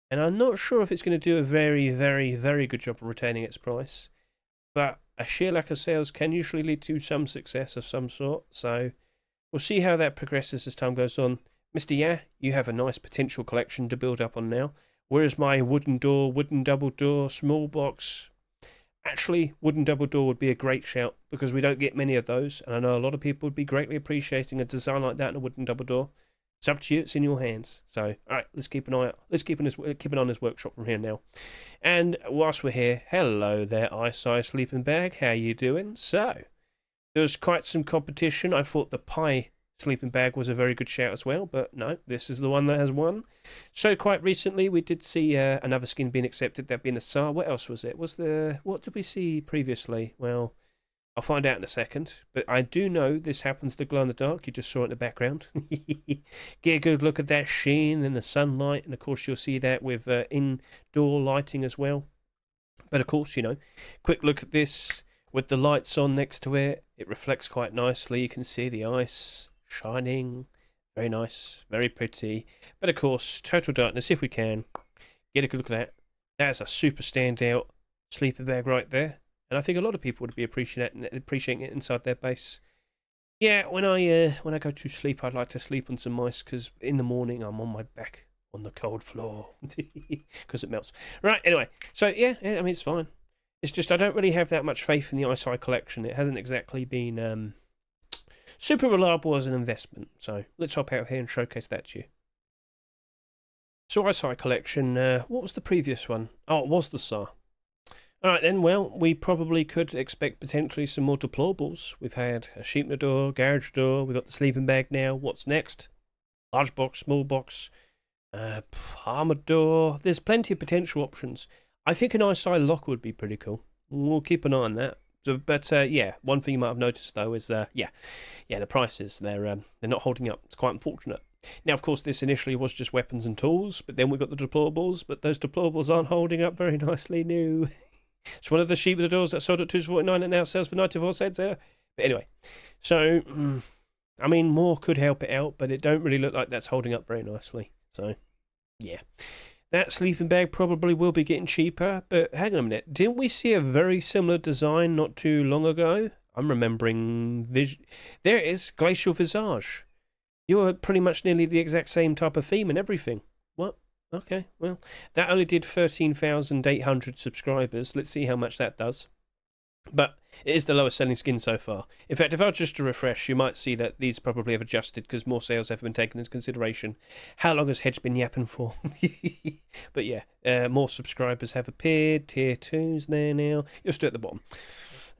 And I'm not sure if it's going to do a very, very, very good job of retaining its price. But a sheer lack of sales can usually lead to some success of some sort. So we'll see how that progresses as time goes on. Mr. Yeah, you have a nice potential collection to build up on now. Whereas my wooden door, wooden double door, small box... Actually, wooden double door would be a great shout, because we don't get many of those, and I know a lot of people would be greatly appreciating a design like that in a wooden double door. It's up to you, it's in your hands. So, alright, let's keep an eye out. Let's keep an eye on his workshop from here now. And whilst we're here, hello there, Ice Sleeping Bag, how you doing? So, there was quite some competition. I thought the Pie Sleeping Bag was a very good shout as well, but no, this is the one that has won. So quite recently we did see another skin being accepted, that being a SAR. What else was it? What did we see previously? Well, I'll find out in a second. But I do know this happens to glow in the dark. You just saw it in the background. Get a good look at that sheen in the sunlight. And of course, you'll see that with indoor lighting as well. But of course, you know, quick look at this with the lights on next to it. It reflects quite nicely. You can see the ice shining. Very nice. Very pretty. But of course, total darkness if we can. Get a good look at that. That's a super standout sleeper bag right there. And I think a lot of people would be appreciating it inside their base. Yeah, when I go to sleep, I'd like to sleep on some mice because in the morning I'm on my back on the cold floor because it melts. Right, anyway. So, yeah, I mean, it's fine. It's just I don't really have that much faith in the ISI collection. It hasn't exactly been super reliable as an investment. So let's hop out here and showcase that to you. So ISI collection, what was the previous one? Oh, it was the SAR. Alright then, well, we probably could expect potentially some more deplorables. We've had a sheep in the door, garage door, we've got the sleeping bag now. What's next? Large box, small box, armoured door. There's plenty of potential options. I think an ISI lock would be pretty cool. We'll keep an eye on that. So, but yeah, one thing you might have noticed though is, the prices, they're not holding up. It's quite unfortunate. Now, of course, this initially was just weapons and tools, but then we got the deplorables, but those deplorables aren't holding up very nicely, no. It's one of the sheep with the doors that sold at $249 and now sells for 94 cents there. But anyway, so, I mean, more could help it out, but it don't really look like that's holding up very nicely. So, yeah. That sleeping bag probably will be getting cheaper, but hang on a minute. Didn't we see a very similar design not too long ago? I'm remembering... There it is, Glacial Visage. You were pretty much nearly the exact same type of theme and everything. What? Okay, well, that only did 13,800 subscribers. Let's see how much that does. But it is the lowest selling skin so far. In fact, if I was just to refresh, you might see that these probably have adjusted because more sales have been taken into consideration. How long has Hedge been yapping for? But yeah, more subscribers have appeared. Tier 2's there now. You'll still at the bottom.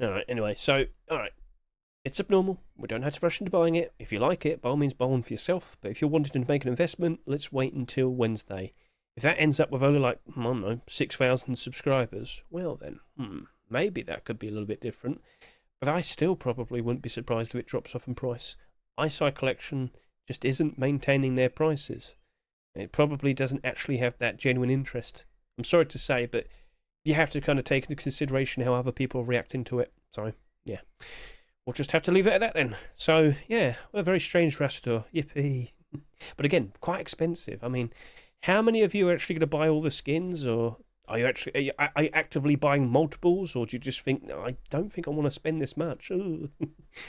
Alright, anyway, so, alright. It's abnormal. We don't have to rush into buying it. If you like it, by all means, buy one for yourself. But if you're wanting to make an investment, let's wait until Wednesday. If that ends up with only like, I don't know, 6,000 subscribers, well then, maybe that could be a little bit different. But I still probably wouldn't be surprised if it drops off in price. ISI Collection just isn't maintaining their prices. It probably doesn't actually have that genuine interest. I'm sorry to say, but you have to kind of take into consideration how other people are reacting to it. So, yeah. We'll just have to leave it at that then. So, yeah, a very strange restaurant. Yippee. But again, quite expensive. I mean, how many of you are actually going to buy all the skins? Or are you actively buying multiples? Or do you just think, no, I don't think I want to spend this much?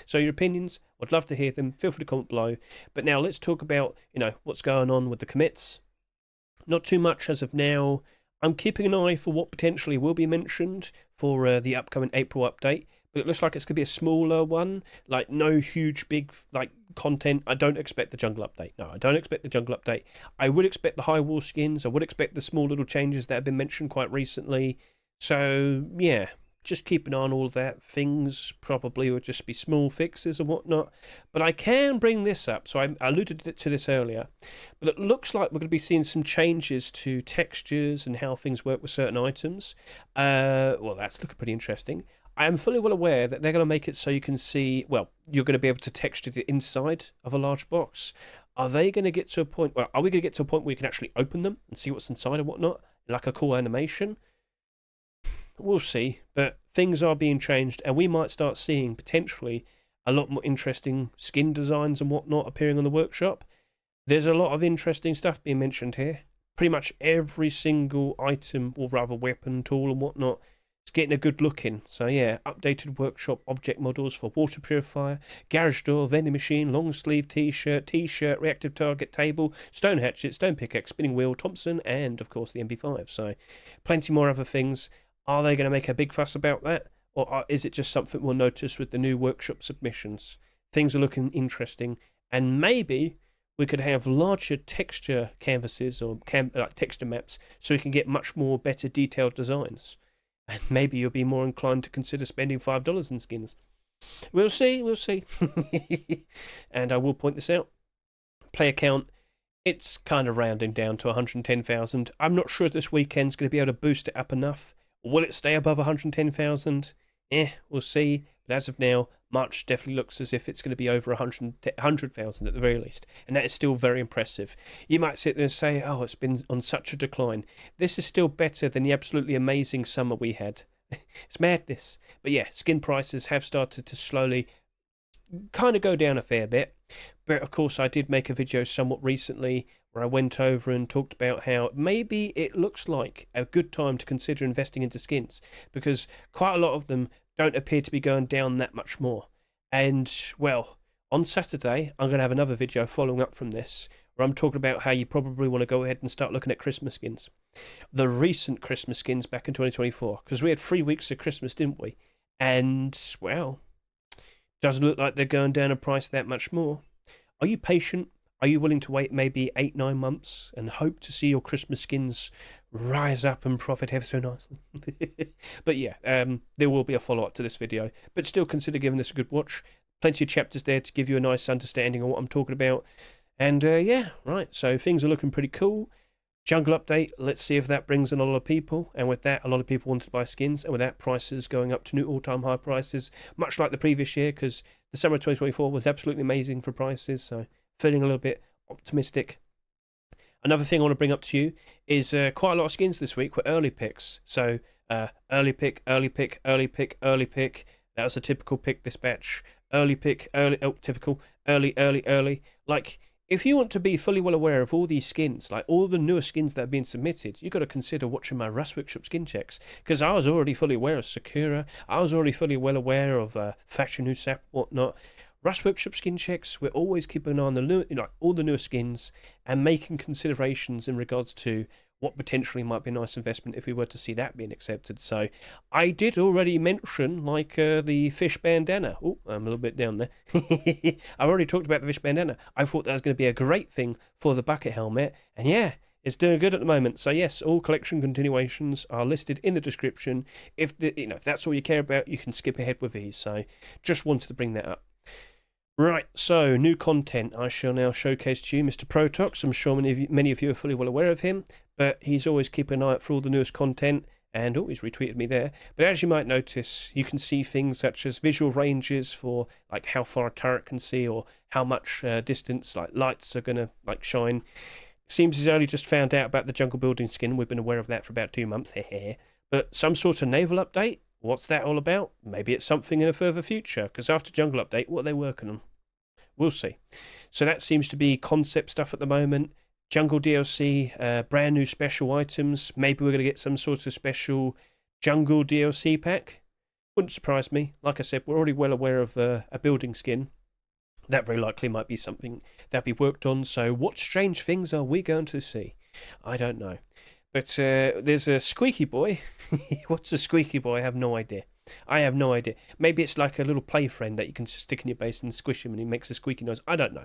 So your opinions, I'd love to hear them. Feel free to comment below. But now let's talk about, what's going on with the commits. Not too much as of now. I'm keeping an eye for what potentially will be mentioned for the upcoming April update. But it looks like it's going to be a smaller one, like no huge big content. I don't expect the jungle update. No, I don't expect the jungle update. I would expect the high wall skins. I would expect the small little changes that have been mentioned quite recently. So, yeah, just keep an eye on all of that. Things probably would just be small fixes and whatnot. But I can bring this up. So I alluded to this earlier. But it looks like we're going to be seeing some changes to textures and how things work with certain items. Well, that's looking pretty interesting. I am fully well aware that they're going to make it so you can see, well, you're going to be able to texture the inside of a large box. Are they going to get to a point, well, are we going to get to a point where you can actually open them and see what's inside and whatnot, like a cool animation? We'll see, but things are being changed and we might start seeing potentially a lot more interesting skin designs and whatnot appearing on the workshop. There's a lot of interesting stuff being mentioned here. Pretty much every single item, or rather weapon, tool and whatnot, it's getting a good look in. So yeah, updated workshop object models for water purifier, garage door, vending machine, long sleeve t-shirt, reactive target table, stone hatchet, stone pickaxe, spinning wheel, Thompson, and of course the MP5. So plenty more other things. Are they going to make a big fuss about that? Or is it just something we'll notice with the new workshop submissions? Things are looking interesting. And maybe we could have larger texture canvases or texture maps so we can get much more better detailed designs. And maybe you'll be more inclined to consider spending $5 in skins. We'll see, we'll see. And I will point this out. Player count, it's kind of rounding down to 110,000. I'm not sure this weekend's going to be able to boost it up enough. Will it stay above 110,000? We'll see. But as of now, March definitely looks as if it's going to be over 100,000 at the very least. And that is still very impressive. You might sit there and say, oh, it's been on such a decline. This is still better than the absolutely amazing summer we had. It's madness. But yeah, skin prices have started to slowly kind of go down a fair bit. But of course, I did make a video somewhat recently where I went over and talked about how maybe it looks like a good time to consider investing into skins, because quite a lot of them don't appear to be going down that much more. And well, on Saturday I'm going to have another video following up from this where I'm talking about how you probably want to go ahead and start looking at Christmas skins, the recent Christmas skins back in 2024, because we had 3 weeks of Christmas, didn't we? And well, doesn't look like they're going down in price that much more. Are you patient? Are you willing to wait maybe 8-9 months and hope to see your Christmas skins rise up and profit ever so nicely? But yeah, there will be a follow-up to this video, but still consider giving this a good watch. Plenty of chapters there to give you a nice understanding of what I'm talking about. And yeah, right, so things are looking pretty cool. Jungle update, let's see if that brings in a lot of people. And with that, a lot of people wanted to buy skins, and with that, prices going up to new all-time high prices, much like the previous year, because the summer of 2024 was absolutely amazing for prices, so feeling a little bit optimistic. Another thing I want to bring up to you is quite a lot of skins this week were early picks. So early pick, early pick, early pick, early pick. That was a typical pick this batch. Early pick, early, oh, typical, early, early, early. Like, if you want to be fully well aware of all these skins, like all the newer skins that have been submitted, you've got to consider watching my Rust Workshop skin checks. Because I was already fully aware of Sakura. I was already fully well aware of Faction Usap, whatnot. Rust Workshop skin checks, we're always keeping an eye on the all the newer skins and making considerations in regards to what potentially might be a nice investment if we were to see that being accepted. So I did already mention like the fish bandana. Oh, I'm a little bit down there. I already talked about the fish bandana. I thought that was going to be a great thing for the bucket helmet, and yeah, it's doing good at the moment. So yes, all collection continuations are listed in the description. If if that's all you care about, you can skip ahead with these. So just wanted to bring that up. Right, so new content. I shall now showcase to you Mr. Protox. I'm sure many of you are fully well aware of him, but he's always keeping an eye out for all the newest content. And oh, he's retweeted me there. But as you might notice, you can see things such as visual ranges for like how far a turret can see or how much distance like lights are gonna like shine. Seems he's only just found out about the jungle building skin. We've been aware of that for about 2 months. But some sort of naval update. What's that all about? Maybe it's something in a further future. Because after jungle update, what are they working on? We'll see. So that seems to be concept stuff at the moment. Jungle DLC, brand new special items. Maybe we're going to get some sort of special jungle DLC pack. Wouldn't surprise me. Like I said, we're already well aware of a building skin. That very likely might be something that'll be worked on. So what strange things are we going to see? I don't know. But there's a squeaky boy. What's a squeaky boy? I have no idea. Maybe it's like a little play friend that you can stick in your base and squish him and he makes a squeaky noise. I don't know.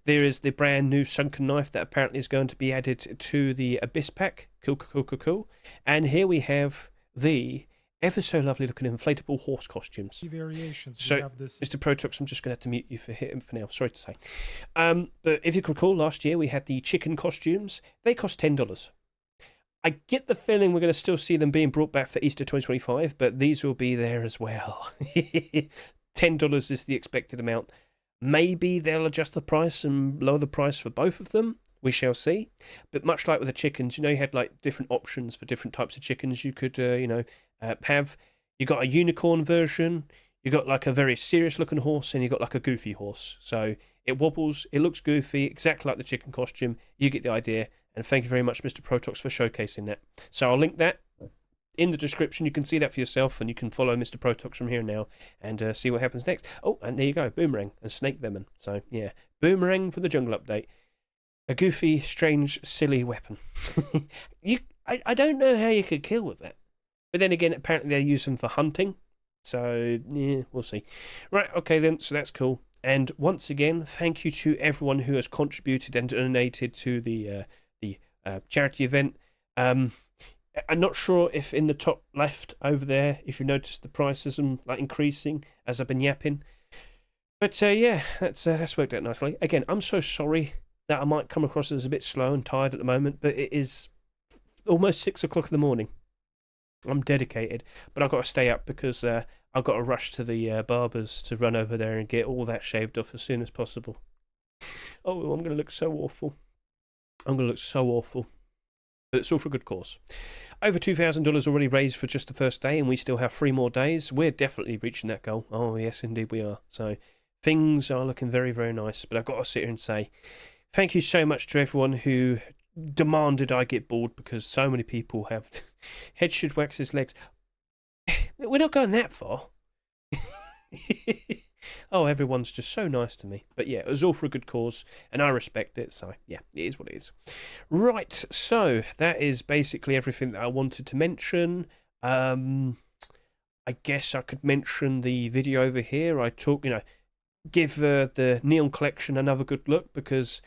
There is the brand new sunken knife that apparently is going to be added to the Abyss pack. Cool. And here we have the ever so lovely looking inflatable horse costumes. Variations. So, Mr. Protox, I'm just going to have to mute you for now. Sorry to say. But if you can recall, last year we had the chicken costumes. They cost $10. I get the feeling we're going to still see them being brought back for Easter 2025, but these will be there as well. $10 is the expected amount. Maybe they'll adjust the price and lower the price for both of them. We shall see. But much like with the chickens, you had like different options for different types of chickens you could, have. You got a unicorn version. You got like a very serious looking horse, and you got like a goofy horse. So it wobbles. It looks goofy, exactly like the chicken costume. You get the idea. And thank you very much, Mr. Protox, for showcasing that. So I'll link that in the description. You can see that for yourself, and you can follow Mr. Protox from here now and see what happens next. Oh, and there you go, Boomerang and Snake Venom. So, yeah, Boomerang for the jungle update. A goofy, strange, silly weapon. I don't know how you could kill with that. But then again, apparently they use them for hunting. So, yeah, we'll see. Right, okay then, so that's cool. And once again, thank you to everyone who has contributed and donated to the charity event. I'm not sure if in the top left over there, if you noticed the prices and like increasing as I've been yapping. But yeah, that's worked out nicely. Again, I'm so sorry that I might come across as a bit slow and tired at the moment, but it is almost 6 o'clock in the morning. I'm dedicated, but I've got to stay up because I I've got to rush to the barbers to run over there and get all that shaved off as soon as possible. Oh, I'm going to look so awful. I'm going to look so awful. But it's all for a good cause. Over $2,000 already raised for just the first day, and we still have 3 more days. We're definitely reaching that goal. Oh, yes, indeed we are. So things are looking very, very nice. But I've got to sit here and say thank you so much to everyone who demanded I get bored, because so many people have. Hedge should wax his legs. We're not going that far. Oh, everyone's just so nice to me. But yeah, it was all for a good cause, and I respect it. So yeah, it is what it is. Right, so that is basically everything that I wanted to mention. I guess I could mention the video over here. I talk, give the Neon Collection another good look, because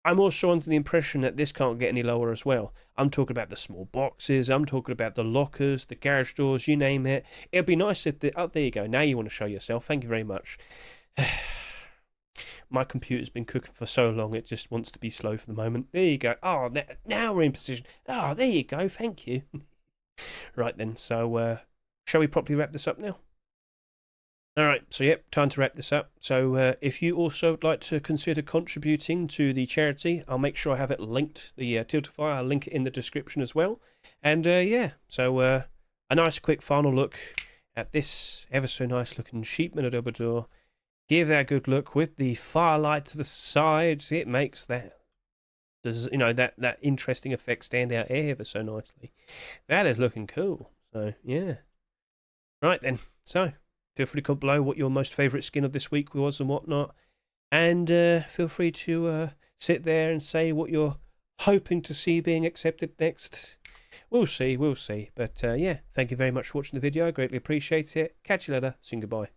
I'm also under the impression that this can't get any lower as well. I'm talking about the small boxes, I'm talking about the lockers, the garage doors, you name it. It'd be nice if oh, there you go. Now you want to show yourself. Thank you very much. My computer's been cooking for so long, it just wants to be slow for the moment. There you go. Oh, now we're in position. Oh, there you go. Thank you. Right then, so shall we properly wrap this up now? Alright, so yep, time to wrap this up. So if you also would like to consider contributing to the charity, I'll make sure I have it linked, the Tiltify, I'll link it in the description as well. And yeah, so a nice quick final look at this ever so nice looking sheepman door. Give that a good look with the firelight to the sides. It makes that, that interesting effect stand out ever so nicely. That is looking cool. So yeah. Right then, so feel free to comment below what your most favourite skin of this week was and whatnot. And feel free to sit there and say what you're hoping to see being accepted next. We'll see. But yeah, thank you very much for watching the video. I greatly appreciate it. Catch you later. Soon, goodbye.